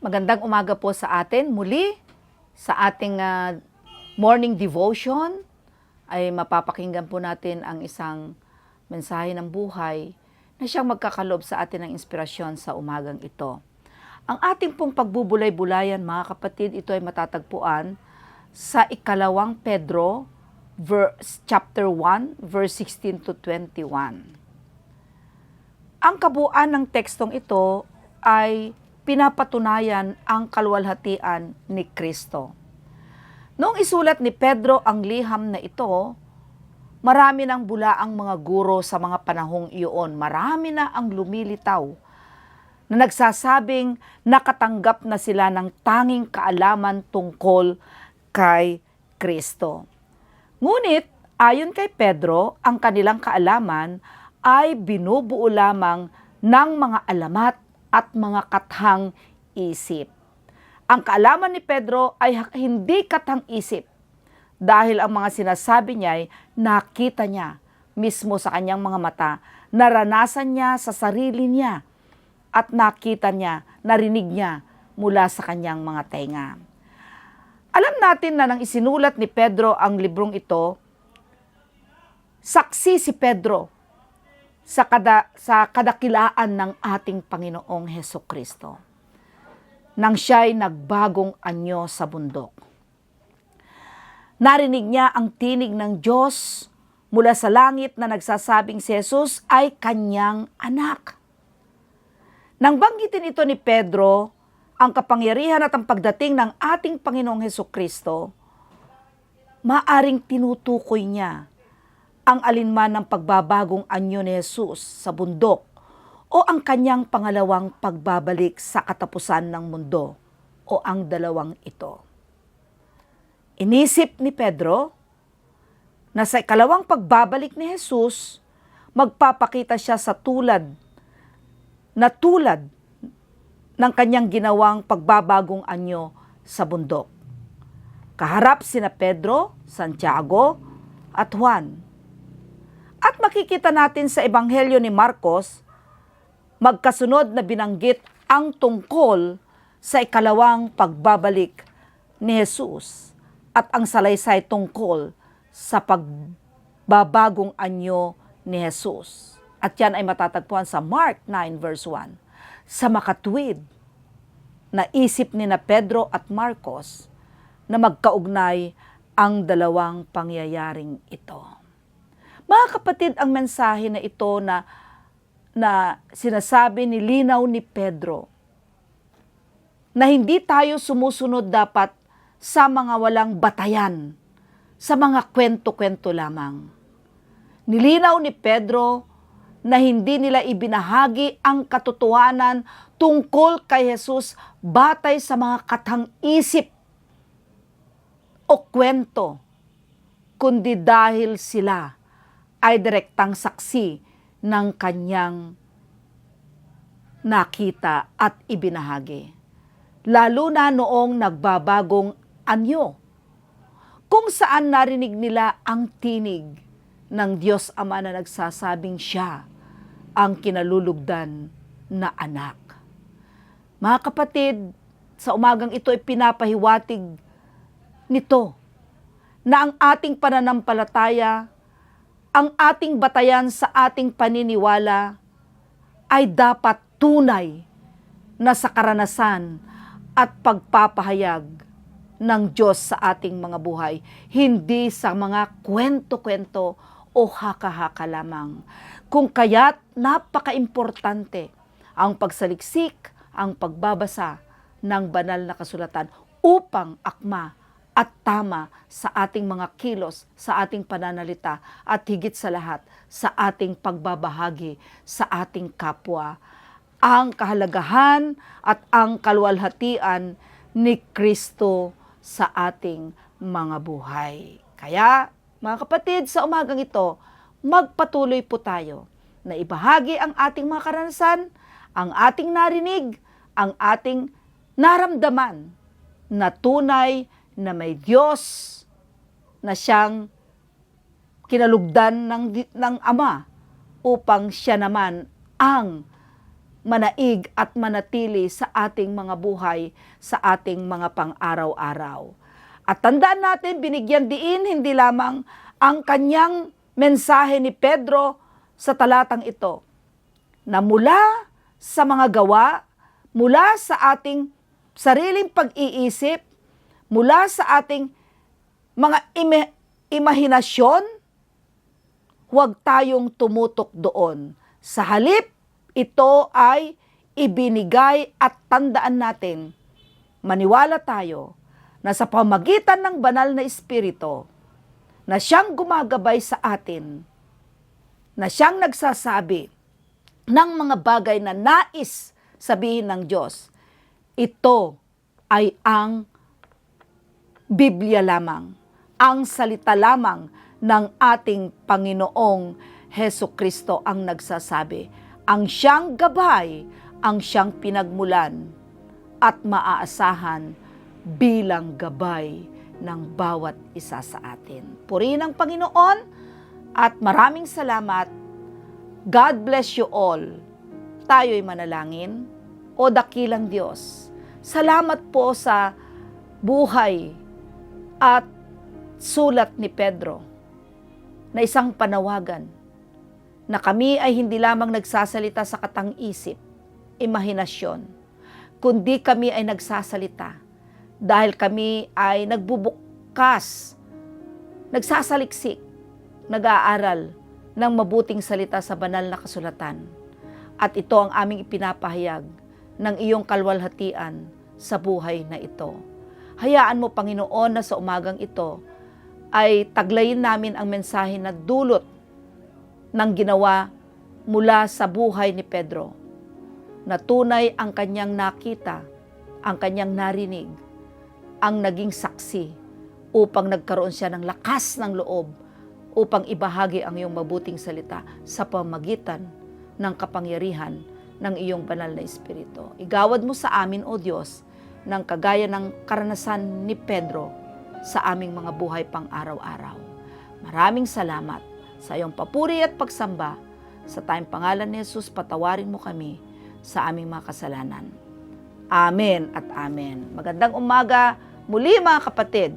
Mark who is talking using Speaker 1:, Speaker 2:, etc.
Speaker 1: Magandang umaga po sa atin. Muli, sa ating morning devotion, ay mapapakinggan po natin ang isang mensahe ng buhay na siyang magkakalob sa atin ng inspirasyon sa umagang ito. Ang ating pong pagbubulay-bulayan, mga kapatid, ito ay matatagpuan sa ikalawang Pedro, chapter 1, verse 16 to 21. Ang kabuuan ng tekstong ito ay pinapatunayan ang kaluwalhatian ni Kristo. Noong isulat ni Pedro ang liham na ito, marami nang bulaang mga guro sa mga panahong iyon. Marami na ang lumilitaw na nagsasabing nakatanggap na sila ng tanging kaalaman tungkol kay Kristo. Ngunit, ayon kay Pedro, ang kanilang kaalaman ay binubuo lamang ng mga alamat at mga kathang isip. Ang kaalaman ni Pedro ay hindi kathang isip dahil ang mga sinasabi niya ay nakita niya mismo sa kanyang mga mata, naranasan niya sa sarili niya at nakita niya, narinig niya mula sa kanyang mga tenga. Alam natin na nang isinulat ni Pedro ang librong ito, saksi si Pedro sa kadakilaan ng ating Panginoong Hesukristo nang siya'y nagbagong anyo sa bundok. Narinig niya ang tinig ng Diyos mula sa langit na nagsasabing si Jesus ay kanyang anak. Nang banggitin ito ni Pedro, ang kapangyarihan at ang pagdating ng ating Panginoong Hesukristo, maaring tinutukoy niya ang alinman ng pagbabagong anyo ni Jesus sa bundok o ang kanyang pangalawang pagbabalik sa katapusan ng mundo o ang dalawang ito. Inisip ni Pedro na sa ikalawang pagbabalik ni Jesus, magpapakita siya sa tulad ng kanyang ginawang pagbabagong anyo sa bundok. Kaharap sina Pedro, Santiago at Juan. At makikita natin sa Ebanghelyo ni Marcos, magkasunod na binanggit ang tungkol sa ikalawang pagbabalik ni Jesus at ang salaysay tungkol sa pagbabagong anyo ni Jesus. At yan ay matatagpuan sa Mark 9 verse 1. Sa makatwid na isip ni na Pedro at Marcos na magkaugnay ang dalawang pangyayaring ito. Mga kapatid, ang mensahe na ito na sinasabi nilinaw ni Pedro na hindi tayo sumusunod dapat sa mga walang batayan, sa mga kwento-kwento lamang. Nilinaw ni Pedro na hindi nila ibinahagi ang katotohanan tungkol kay Jesus batay sa mga kathang isip o kwento, kundi dahil sila ay direktang saksi ng kanyang nakita at ibinahagi. Lalo na noong nagbabagong anyo, kung saan narinig nila ang tinig ng Diyos Ama na nagsasabing siya ang kinalulugdan na anak. Mga kapatid, sa umagang ito ay pinapahiwatig nito na ang ating pananampalataya, ang ating batayan sa ating paniniwala ay dapat tunay na sa karanasan at pagpapahayag ng Diyos sa ating mga buhay, hindi sa mga kwento-kwento o haka-haka lamang. Kung kaya't napaka-importante ang pagsaliksik, ang pagbabasa ng banal na kasulatan upang akma at tama sa ating mga kilos, sa ating pananalita, at higit sa lahat, sa ating pagbabahagi sa ating kapwa. Ang kahalagahan at ang kaluwalhatian ni Kristo sa ating mga buhay. Kaya, mga kapatid, sa umagang ito, magpatuloy po tayo na ibahagi ang ating mga karanasan, ang ating narinig, ang ating naramdaman na tunay na may Diyos na siyang kinalugdan ng Ama upang siya naman ang manaig at manatili sa ating mga buhay, sa ating mga pang-araw-araw. At tandaan natin, binigyan diin hindi lamang ang kanyang mensahe ni Pedro sa talatang ito, na mula sa mga gawa, mula sa ating sariling pag-iisip, mula sa ating mga imahinasyon, huwag tayong tumutok doon. Sa halip, ito ay ibinigay at tandaan natin, maniwala tayo na sa pamagitan ng banal na Espiritu, na siyang gumagabay sa atin, na siyang nagsasabi ng mga bagay na nais sabihin ng Diyos, ito ay ang Biblia lamang, ang salita lamang ng ating Panginoong Hesukristo ang nagsasabi. Ang siyang gabay, ang siyang pinagmulan at maaasahan bilang gabay ng bawat isa sa atin. Purihin ang Panginoon at maraming salamat. God bless you all. Tayo'y manalangin. O dakilang Diyos, salamat po sa buhay at sulat ni Pedro na isang panawagan na kami ay hindi lamang nagsasalita sa katang-isip, imahinasyon, kundi kami ay nagsasalita dahil kami ay nagbubukas, nagsasaliksik, nag-aaral ng mabuting salita sa banal na kasulatan. At ito ang aming ipinapahayag ng iyong kalwalhatian sa buhay na ito. Hayaan mo, Panginoon, na sa umagang ito ay taglayin namin ang mensahe na dulot ng ginawa mula sa buhay ni Pedro, na tunay ang kanyang nakita, ang kanyang narinig, ang naging saksi upang nagkaroon siya ng lakas ng loob upang ibahagi ang iyong mabuting salita sa pamagitan ng kapangyarihan ng iyong banal na Espiritu. Igawad mo sa amin, O Diyos, ng kagaya ng karanasan ni Pedro sa aming mga buhay pang araw-araw. Maraming salamat sa iyong papuri at pagsamba. Sa tayong pangalan ni Jesus, patawarin mo kami sa aming mga kasalanan. Amen at amen. Magandang umaga muli, mga kapatid.